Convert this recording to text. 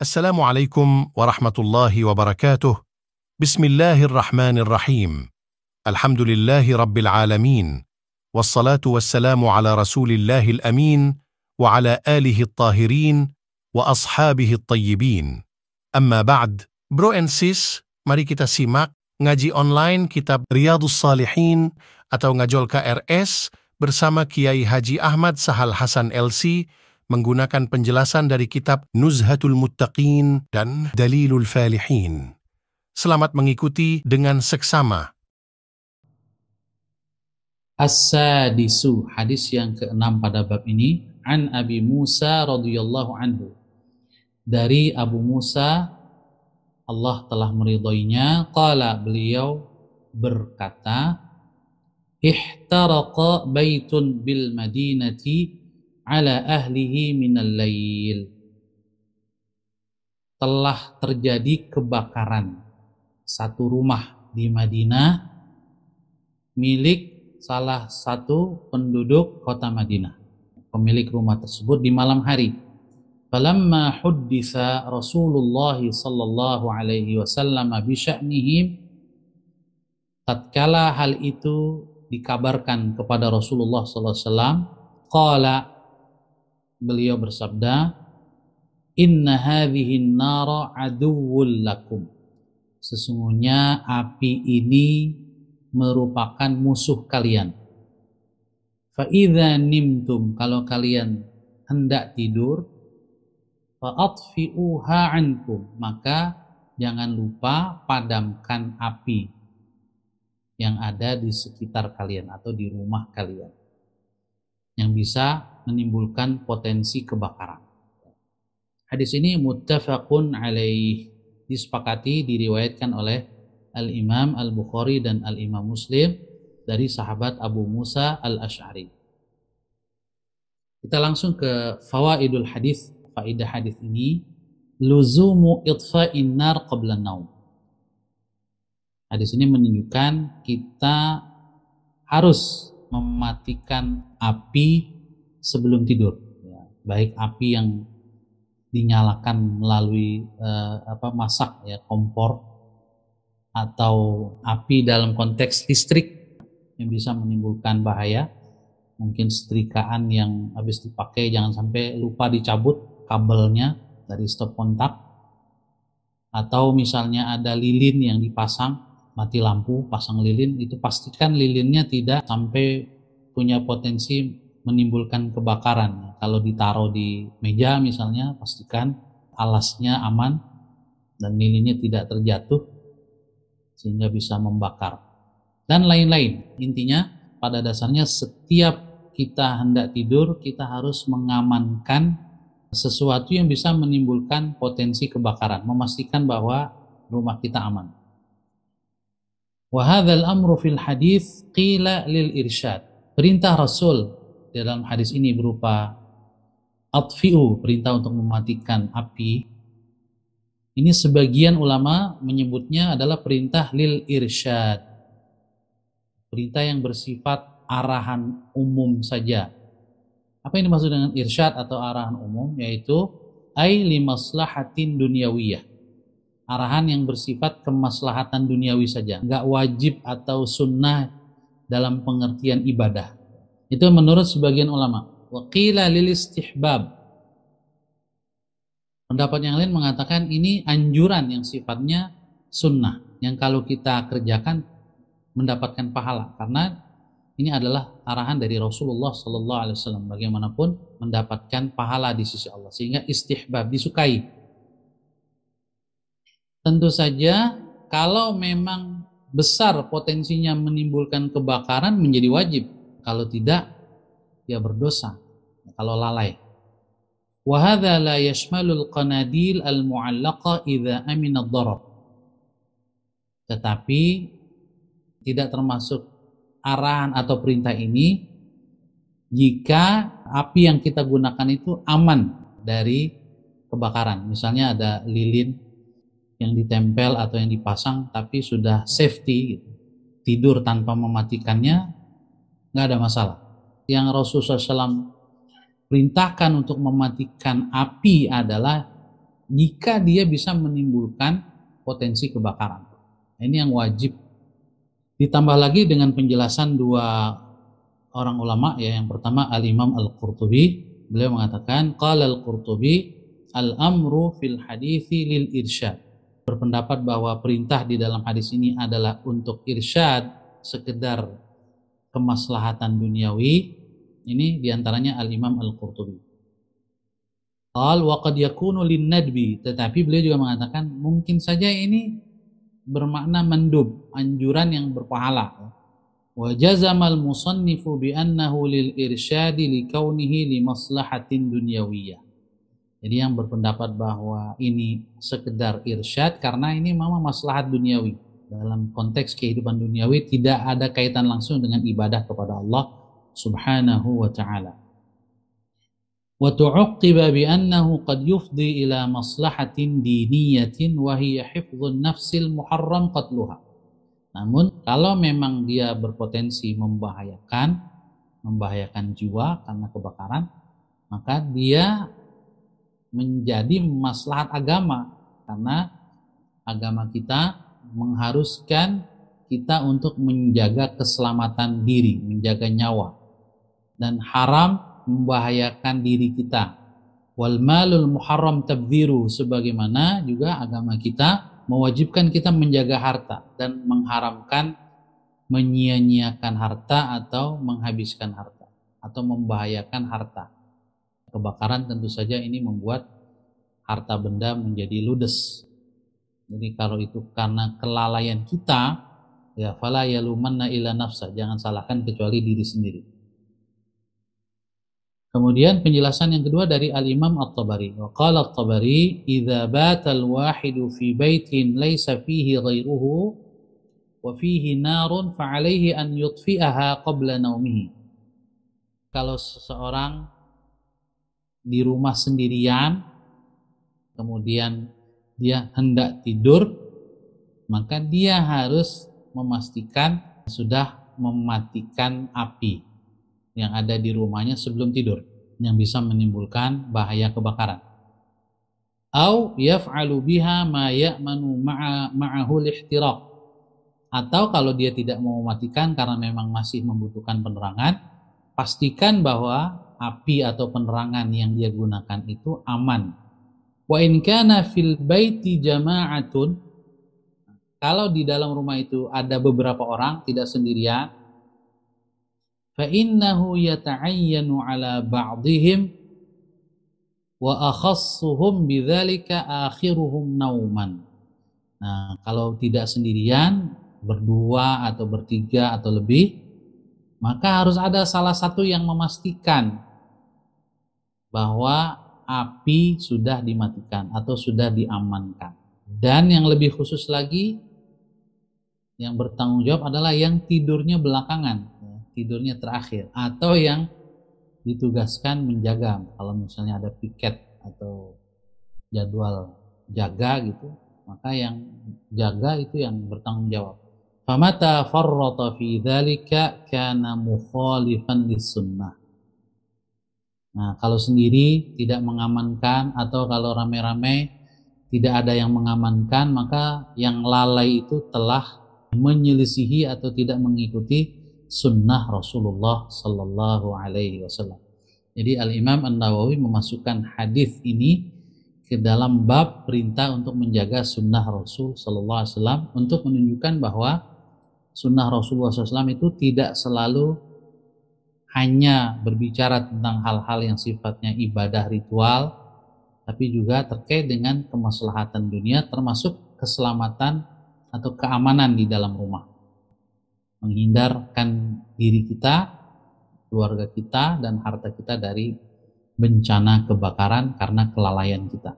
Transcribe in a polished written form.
السلام عليكم ورحمة الله وبركاته. بسم الله الرحمن الرحيم. الحمد لله رب العالمين، والصلاة والسلام على رسول الله الأمين وعلى آله الطاهرين وأصحابه الطيبين. Amma ba'd. Bro and sis, mari kita simak ngaji online kitab Riyadhus Shalihin atau ngajol KRS bersama Kiai Haji Ahmad Sahal Hasan LC menggunakan penjelasan dari kitab Nuzhatul Muttaqin dan Dalilul Falihin. Selamat mengikuti dengan seksama. As-sadisu, hadis yang ke-6 pada bab ini, an Abi Musa radhiyallahu anhu. Dari Abu Musa, Allah telah meridhoinya, qala, beliau berkata, ihtaraqa baitun bil madinati ala ahlihi minal lail. Telah terjadi kebakaran satu rumah di Madinah milik salah satu penduduk kota Madinah. Pemilik rumah tersebut di malam hari. Falamma hudditha Rasulullah sallallahu alaihi wasallam bi sya'nihim, tatkala hal itu dikabarkan kepada Rasulullah sallallahu alaihi wasallam, qala, beliau bersabda, inna hadhihi an-nara aduwwul lakum. Sesungguhnya api ini merupakan musuh kalian. Fa idza nimtum, kalau kalian hendak tidur, fa atfi'uha ankum, maka jangan lupa padamkan api yang ada di sekitar kalian atau di rumah kalian yang bisa menimbulkan potensi kebakaran. Hadis ini muttafaqun alaih, disepakati, diriwayatkan oleh Al-Imam Al-Bukhari dan Al-Imam Muslim dari sahabat Abu Musa Al-Asy'ari. Kita langsung ke fawaidul hadis. Faidah hadis ini, luzumu itfa'in nar qabla naum. Hadis ini menunjukkan kita harus mematikan api sebelum tidur, ya, baik api yang dinyalakan melalui masak, ya, kompor, atau api dalam konteks listrik yang bisa menimbulkan bahaya. Mungkin setrikaan yang habis dipakai jangan sampai lupa dicabut kabelnya dari stop kontak, atau misalnya ada lilin yang dipasang, mati lampu, pasang lilin, itu pastikan lilinnya tidak sampai punya potensi menimbulkan kebakaran. Kalau ditaruh di meja misalnya, pastikan alasnya aman dan lilinnya tidak terjatuh sehingga bisa membakar, dan lain-lain. Intinya pada dasarnya setiap kita hendak tidur, kita harus mengamankan sesuatu yang bisa menimbulkan potensi kebakaran, memastikan bahwa rumah kita aman. Wa hadzal amru fil hadis qila lil irsyad. Perintah Rasul dalam hadis ini berupa atfi'u, perintah untuk mematikan api. Ini sebagian ulama menyebutnya adalah perintah lil irsyad, perintah yang bersifat arahan umum saja. Apa yang dimaksud dengan irsyad atau arahan umum? Yaitu ai li maslahatin dunyawiyah, arahan yang bersifat kemaslahatan duniawi saja, nggak wajib atau sunnah dalam pengertian ibadah. Itu menurut sebagian ulama. Wa qila lil istihbab. Pendapat yang lain mengatakan ini anjuran yang sifatnya sunnah, yang kalau kita kerjakan mendapatkan pahala, karena ini adalah arahan dari Rasulullah sallallahu alaihi wasallam. Bagaimanapun mendapatkan pahala di sisi Allah, sehingga istihbab, disukai. Tentu saja kalau memang besar potensinya menimbulkan kebakaran menjadi wajib. Kalau tidak, ya berdosa kalau lalai. Wa hadza la yashmalul qanadil al-mu'allaqa idza amina ad-darar. Tetapi tidak termasuk arahan atau perintah ini jika api yang kita gunakan itu aman dari kebakaran. Misalnya ada lilin yang ditempel atau yang dipasang tapi sudah safety gitu. Tidur tanpa mematikannya nggak ada masalah. Yang Rasulullah SAW perintahkan untuk mematikan api adalah jika dia bisa menimbulkan potensi kebakaran. Ini yang wajib. Ditambah lagi dengan penjelasan dua orang ulama, ya. Yang pertama Al-Imam Al-Qurtubi, beliau mengatakan qala Al-Qurtubi al-amru fil hadithi lil irsyad, berpendapat bahwa perintah di dalam hadis ini adalah untuk irsyad, sekedar kemaslahatan duniawi. Ini diantaranya Al-Imam Al-Qurtubi. Qal wa qad yakunu lin nadbi, tetapi beliau juga mengatakan mungkin saja ini bermakna mandub, anjuran yang berpahala. Wa jazamal musannifu bi annahu lil irsyadi li kaunihi li maslahatin dunyawiyah. Jadi yang berpendapat bahwa ini sekedar irsyad karena ini memang maslahat duniawi. Dalam konteks kehidupan duniawi tidak ada kaitan langsung dengan ibadah kepada Allah Subhanahu wa ta'ala. Wa tu'aqqiba bi annahu qad yufdi ila maslahatin diniyatin wa hiya hifdhun nafsil muharram qatluha. Namun kalau memang dia berpotensi membahayakan jiwa karena kebakaran, maka dia menjadi maslahat agama, karena agama kita mengharuskan kita untuk menjaga keselamatan diri, menjaga nyawa, dan haram membahayakan diri kita. Wal malul muharram tabdziru, sebagaimana juga agama kita mewajibkan kita menjaga harta dan mengharamkan menyia-nyiakan harta atau menghabiskan harta atau membahayakan harta. Kebakaran tentu saja ini membuat harta benda menjadi ludes. Jadi kalau itu karena kelalaian kita, ya fala yalumanna illa nafsa, jangan salahkan kecuali diri sendiri. Kemudian penjelasan yang kedua dari Al-Imam At-Tabari. Wa qala At-Tabari, "Idza bata al-wahidu fi baitin laysa fihi ghairuhu wa fihi narun fa 'alaihi an yutfi'aha qabla naumihi." Kalau seseorang di rumah sendirian, kemudian dia hendak tidur, maka dia harus memastikan sudah mematikan api yang ada di rumahnya sebelum tidur, yang bisa menimbulkan bahaya kebakaran. Au yaf'alu biha ma ya'manu ma'ahu al-ihtiraq. Atau kalau dia tidak mau mematikan karena memang masih membutuhkan penerangan, pastikan bahwa api atau penerangan yang dia gunakan itu aman. Wa in kana fil baiti jama'atun, kalau di dalam rumah itu ada beberapa orang, tidak sendirian, fa innahu yata'ayyanu ala ba'dihim wa akhassuhum bidzalika akhiruhum nauman. Nah, kalau tidak sendirian, berdua atau bertiga atau lebih, maka harus ada salah satu yang memastikan bahwa api sudah dimatikan atau sudah diamankan. Dan yang lebih khusus lagi, yang bertanggung jawab adalah yang tidurnya belakangan, tidurnya terakhir, atau yang ditugaskan menjaga. Kalau misalnya ada piket atau jadwal jaga gitu, maka yang jaga itu yang bertanggung jawab. Famata farrata fi dzalika kana mukhalifan lis-sunnah. Nah, kalau sendiri tidak mengamankan atau kalau rame-rame tidak ada yang mengamankan, maka yang lalai itu telah menyelisihi atau tidak mengikuti sunnah Rasulullah Sallallahu Alaihi Wasallam. Jadi Al-Imam An-Nawawi memasukkan hadis ini ke dalam bab perintah untuk menjaga sunnah Rasul Sallallahu Alaihi Wasallam, untuk menunjukkan bahwa sunnah Rasulullah SAW itu tidak selalu hanya berbicara tentang hal-hal yang sifatnya ibadah ritual, tapi juga terkait dengan kemaslahatan dunia, termasuk keselamatan atau keamanan di dalam rumah, menghindarkan diri kita, keluarga kita, dan harta kita dari bencana kebakaran karena kelalaian kita.